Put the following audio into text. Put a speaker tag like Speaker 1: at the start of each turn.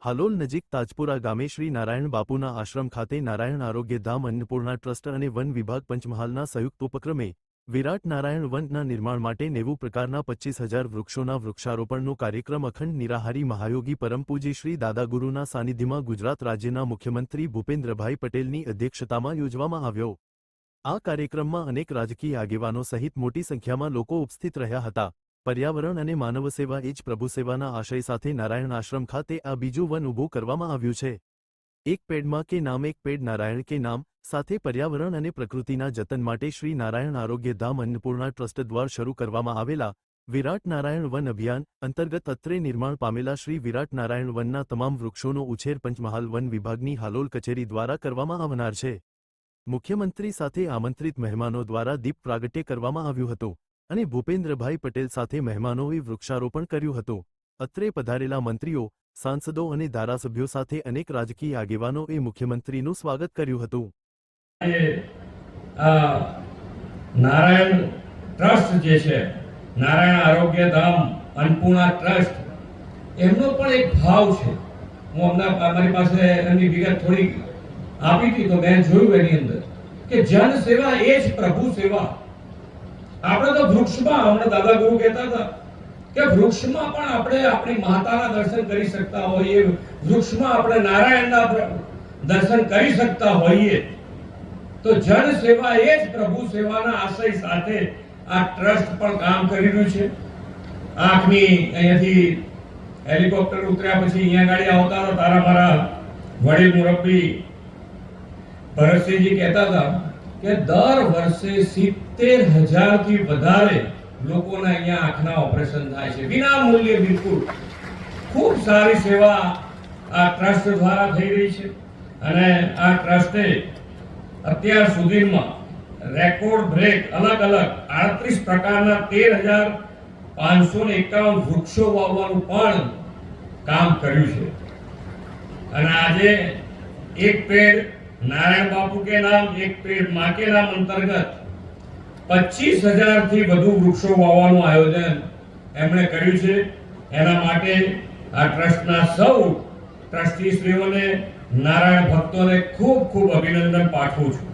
Speaker 1: હાલોલ નજીક તાજપુરા ગામે શ્રી નારાયણ બાપુના આશ્રમ ખાતે નારાયણ આરોગ્ય ધામ અન્નપૂર્ણા ટ્રસ્ટ અને વન વિભાગ પંચમહાલના સંયુક્ત ઉપક્રમે વિરાટ નારાયણ વનના નિર્માણ માટે 90 પ્રકારના 25,000 વૃક્ષોના વૃક્ષારોપણનો કાર્યક્રમ અખંડ નિરાહારી મહાયોગી પરમપૂજ્ય શ્રી દાદાગુરુના સાનિધ્યમાં ગુજરાત રાજ્યના મુખ્યમંત્રી ભૂપેન્દ્રભાઈ પટેલની અધ્યક્ષતામાં યોજવામાં આવ્યો। આ કાર્યક્રમમાં અનેક રાજકીય આગેવાનો સહિત મોટી સંખ્યામાં લોકો ઉપસ્થિત રહ્યા હતા। पर्यावरण અને માનવ સેવા એ જ પ્રભુ સેવાના આશય સાથે નારાયણ આશ્રમ ખાતે આ બીજું વન ઊભું કરવામાં આવ્યું છે। એક પેડમાં કે નામ એક પેડ નારાયણ કે નામ સાથે पर्यावरण અને પ્રકૃતિના જતન માટે શ્રી નારાયણ આરોગ્ય ધામ અન્નપૂર્ણા ટ્રસ્ટ દ્વારા શરૂ કરવામાં આવેલા વિરાટ નારાયણ વન અભિયાન અંતર્ગત અત્રે નિર્માણ પામેલા શ્રી વિરાટ નારાયણ વનના તમામ વૃક્ષોનો ઉછેર પંચમહાલ વન વિભાગની હાલોલ કચેરી દ્વારા કરવામાં આવનાર છે। મુખ્યમંત્રી સાથે આમંત્રિત મહેમાનો દ્વારા દીપ પ્રાગટ્ય કરવામાં આવ્યું હતું અને ભૂપેન્દ્રભાઈ પટેલ સાથે મહેમાનોએ વૃક્ષારોપણ કર્યું હતું। અત્રે પધારેલા મંત્રીઓ, સાંસદો અને ધારાસભ્યો સાથે અનેક રાજકીય આગેવાનોએ મુખ્યમંત્રીનું સ્વાગત કર્યું હતું।
Speaker 2: નારાયણ ટ્રસ્ટ જે છે, નારાયણ આરોગ્ય ધામ અન્નપૂર્ણા ટ્રસ્ટ, એમનો પણ એક ભાવ છે। હું હમણાં મારી પાસે એમની વિગત થોડી આપી હતી તો મેં જોયું એની અંદર કે જન સેવા એ જ પ્રભુ સેવા। આપણે તો વૃક્ષમાં, હમણાં દાદા ગુરુ કહેતા હતા કે વૃક્ષમાં પણ આપણે આપણી માતાના દર્શન કરી શકતા હોઈએ, વૃક્ષમાં આપણે નારાયણના દર્શન કરી શકતા હોઈએ। તો જન સેવા એ જ પ્રભુ સેવાના આશય સાથે આ ટ્રસ્ટ પણ કામ કરી રહ્યું છે। આંખની અહીંયાથી હેલિકોપ્ટર ઉતર્યા પછી અહીંયા ગાડી આવતા હતા, તારા મારા વડીલ મુરબ્બી ભરતસિંહજી કહેતા હતા કે દર વર્ષે 70,000 થી વધારે લોકોના અહીંયા આંખના ઓપરેશન થાય છે વિના મૂલ્યે। બિલકુલ ખૂબ સારી સેવા આ ટ્રસ્ટ દ્વારા થઈ રહી છે અને આ ટ્રસ્ટે અત્યાર સુધીમાં રેકોર્ડ બ્રેક અલગ અલગ 38 પ્રકારના 13,551 વૃક્ષો વાવવાનું પણ કામ કર્યું છે। અને આજે એક પેડ नारायण बापू के नाम एक पेड़ मां के नाम अंतर्गत 25,000 થી વધુ વૃક્ષો વાવવાનું આયોજન એમણે કર્યું છે। એના માટે આ ટ્રસ્ટના સૌ ટ્રસ્ટીશ્રીઓને, નારાયણ ભક્તોને ખૂબ ખૂબ અભિનંદન પાઠવું છું।